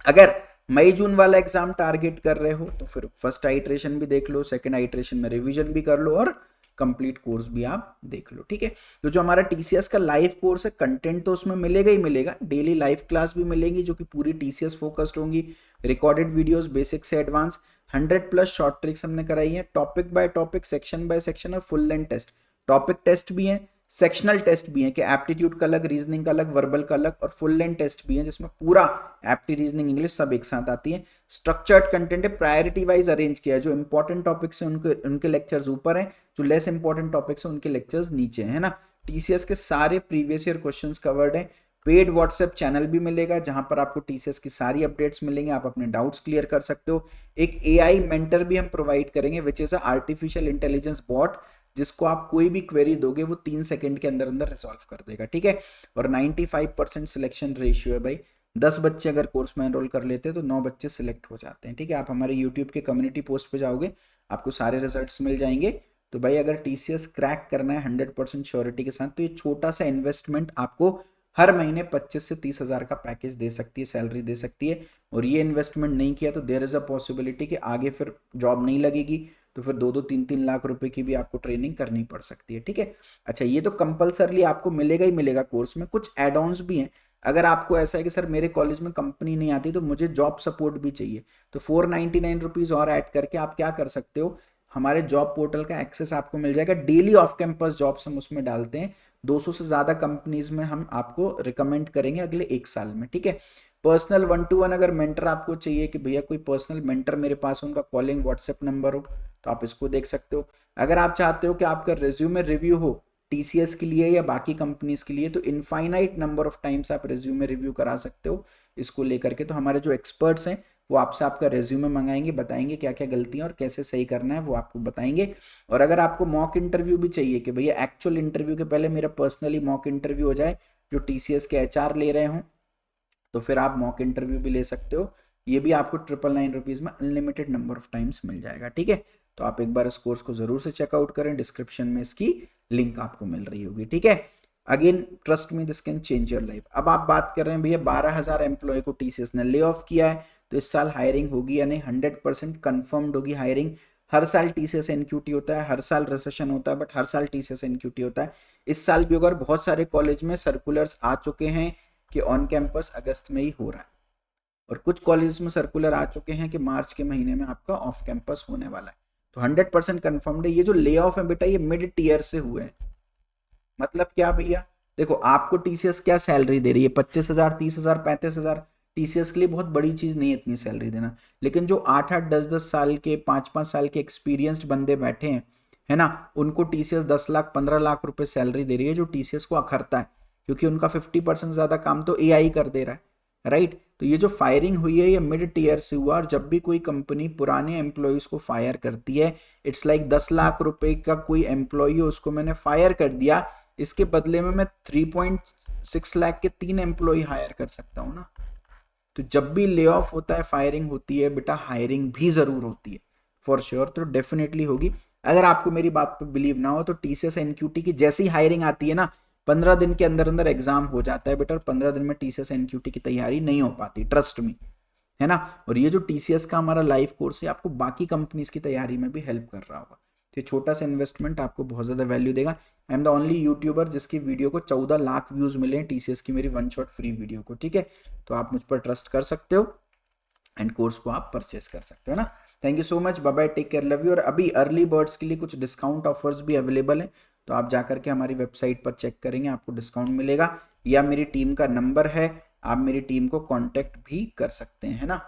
अगर मई जून वाला एग्जाम टारगेट कर रहे हो तो फिर फर्स्ट आइट्रेशन भी देख लो, सेकेंड आइट्रेशन में रिविजन भी कर लो, और कंप्लीट कोर्स भी आप देख लो, ठीक है। तो जो हमारा टीसीएस का लाइव कोर्स है, कंटेंट तो उसमें मिलेगा ही मिलेगा, डेली लाइव क्लास भी मिलेंगी जो कि पूरी टीसीएस फोकस्ड होंगी, रिकॉर्डेड वीडियोस बेसिक से एडवांस, 100+ शॉर्ट ट्रिक्स हमने कराई है, topic by topic, section by section, और full length test, topic test भी है, सेक्शनल टेस्ट भी है कि एप्टीट्यूड का अलग, रीजनिंग का अलग, वर्बल का अलग, और फुल लेंथ टेस्ट भी है जिसमें पूरा एप्टी, रीजनिंग, इंग्लिश सब एक साथ आती है। स्ट्रक्चर्ड कंटेंट है, प्रायोरिटी वाइज अरेंज किया है, जो इंपॉर्टेंट टॉपिक्स हैं उनके लेक्चर्स ऊपर हैं, जो लेस इंपॉर्टेंट टॉपिक्स हैं उनके लेक्चर्स नीचे हैं, है ना। टीसीएस के सारे प्रीवियस ईयर क्वेश्चंस कवर्ड हैं। पेड व्हाट्सएप चैनल भी मिलेगा जहां पर आपको टीसीएस की सारी अपडेट्स मिलेंगे, आप अपने डाउट्स क्लियर कर सकते हो। एक एआई मेंटर भी हम प्रोवाइड करेंगे which is artificial intelligence bot, जिसको आप कोई भी क्वेरी दोगे वो 3 सेकंड के अंदर अंदर रिजॉल्व कर देगा, ठीक है। और 95% सिलेक्शन रेशियो है भाई, 10 बच्चे अगर कोर्स में एनरोल कर लेते हैं तो 9 बच्चे सिलेक्ट हो जाते हैं, ठीक है। आप हमारे यूट्यूब के कम्युनिटी पोस्ट पे जाओगे, आपको सारे रिजल्ट्स मिल जाएंगे। तो भाई अगर टीसीएस क्रैक करना है 100% श्योरिटी के साथ, तो ये छोटा सा इन्वेस्टमेंट आपको हर महीने 25 से 30 हज़ार का पैकेज दे सकती है, सैलरी दे सकती है। और ये इन्वेस्टमेंट नहीं किया तो देयर इज अ पॉसिबिलिटी कि आगे फिर जॉब नहीं लगेगी, तो फिर 2-3 लाख रुपए की भी आपको ट्रेनिंग करनी पड़ सकती है, ठीक है। अच्छा, ये तो कंपलसरली आपको मिलेगा ही मिलेगा कोर्स में, कुछ एड ऑन्स भी हैं। अगर आपको ऐसा है कि सर मेरे कॉलेज में कंपनी नहीं आती तो मुझे जॉब सपोर्ट भी चाहिए, तो 499 रुपीज़ और ऐड करके आप क्या कर सकते हो, हमारे जॉब पोर्टल का एक्सेस आपको मिल जाएगा। डेली ऑफ कैंपस जॉब्स हम उसमें डालते हैं, 200 से ज़्यादा कंपनीज में हम आपको रिकमेंड करेंगे अगले 1 साल में, ठीक है। पर्सनल 1-to-1 अगर मेंटर आपको चाहिए कि भैया कोई पर्सनल मेंटर मेरे पास, उनका कॉलिंग व्हाट्सएप नंबर हो, तो आप इसको देख सकते हो। अगर आप चाहते हो कि आपका रिज्यूमे रिव्यू हो टीसीएस के लिए या बाकी कंपनीज के लिए, तो इनफाइनाइट नंबर ऑफ टाइम्स आप रिज्यूमे रिव्यू करा सकते हो इसको लेकर के। तो हमारे जो एक्सपर्ट्स हैं वो आपसे आपका रिज्यूमे मंगाएंगे, बताएंगे क्या क्या गलतियां और कैसे सही करना है वो आपको बताएंगे। और अगर आपको मॉक इंटरव्यू भी चाहिए कि भैया एक्चुअल इंटरव्यू के पहले मेरा पर्सनली मॉक इंटरव्यू हो जाए, जो टीसीएस के एचआर ले रहे हों, तो फिर आप मॉक इंटरव्यू भी ले सकते हो। ये भी आपको 999 रुपीज़ में अनलिमिटेड नंबर ऑफ टाइम्स मिल जाएगा, ठीक है। तो आप एक बार इस कोर्स को जरूर से चेकआउट करें, डिस्क्रिप्शन में इसकी लिंक आपको मिल रही होगी, ठीक है। Again trust me, this can change your life. अब आप बात कर रहे हैं भैया 12,000 एम्प्लॉय को टीसीएस ने ले ऑफ किया है, तो इस साल हायरिंग होगी या नहीं, 100% कन्फर्म्ड होगी हायरिंग। हर साल टीसीएस एनक्यूटी होता है, हर साल रिसेशन होता है, बट हर साल टीसीएस एनक्यूटी होता है। इस साल भी अगर बहुत सारे कॉलेज में सर्कुलर्स आ चुके हैं कि ऑन कैंपस अगस्त में ही हो रहा है, और कुछ कॉलेज में सर्कुलर आ चुके हैं कि मार्च के महीने में आपका ऑफ कैंपस होने वाला है। तो 100% कन्फर्म्ड है। ये जो ले ऑफ है बेटा ये मिड टीयर से हुए हैं। मतलब क्या भैया, देखो आपको टीसीएस क्या सैलरी दे रही है, 25,000, 30,000, 35,000, टीसीएस के लिए बहुत बड़ी चीज़ नहीं है इतनी सैलरी देना, लेकिन जो 8-8 10-10 साल के 5-5 साल के एक्सपीरियंस्ड बंदे बैठे हैं, है ना, उनको टीसीएस 10 लाख 15 लाख रुपए सैलरी दे रही है, जो टीसीएस को अखरता है, क्योंकि उनका 50% ज़्यादा काम तो एआई कर दे रहा है, राइट। तो ये जो फायरिंग हुई है ये मिड टीयर से हुआ, और जब भी कोई कंपनी पुराने एम्प्लॉयज़ को फायर करती है, इट्स लाइक 10 लाख रुपए का कोई एम्प्लॉय हो, उसको मैंने फायर कर दिया, इसके बदले में मैं 3.6 लाख के 3 एम्प्लॉय हायर कर सकता हूँ ना। तो जब भी ले ऑफ होता है, फायरिंग होती है बेटा, हायरिंग भी जरूर होती है फॉर श्योर, तो डेफिनेटली होगी। अगर आपको मेरी बात पर बिलीव ना हो तो टीसीएस एनक्यूटी की जैसी हायरिंग आती है ना, 15 दिन के अंदर अंदर एग्जाम हो जाता है बेटा, और 15 दिन में टीसीएस एनक्यूटी की तैयारी नहीं हो पाती, ट्रस्ट मी, है ना। और ये जो टीसीएस का हमारा लाइव कोर्स है आपको बाकी कंपनीज की तैयारी में भी हेल्प कर रहा होगा, तो ये छोटा सा इन्वेस्टमेंट आपको बहुत ज़्यादा वैल्यू देगा। I am the only YouTuber जिसकी वीडियो को 14 लाख व्यूज़ मिले हैं टीसीएस की मेरी वन शॉट फ्री वीडियो को, ठीक है। तो आप मुझ पर ट्रस्ट कर सकते हो एंड कोर्स को आप परचेस कर सकते हो ना। Thank you so much, bye bye, take care, love you. और अभी अर्ली बर्ड्स के लिए कुछ डिस्काउंट ऑफर्स भी अवेलेबल हैं, तो आप जाकर के हमारी वेबसाइट पर चेक करेंगे, आपको डिस्काउंट मिलेगा, या मेरी टीम का नंबर है, आप मेरी टीम को कांटेक्ट भी कर सकते हैं, है ना।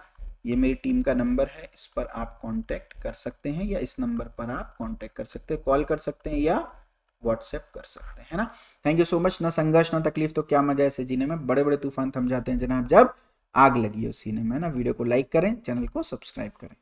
ये मेरी टीम का नंबर है, इस पर आप कांटेक्ट कर सकते हैं, या इस नंबर पर आप कांटेक्ट कर सकते हैं, कॉल कर सकते हैं या व्हाट्सएप कर सकते हैं, है ना। Thank you so much. ना संघर्ष ना तकलीफ तो क्या मजा है ऐसे जीने में, बड़े बड़े तूफान थम जाते हैं जनाब जब आग लगी हो सीने में, ना। वीडियो को लाइक करें, चैनल को सब्सक्राइब करें।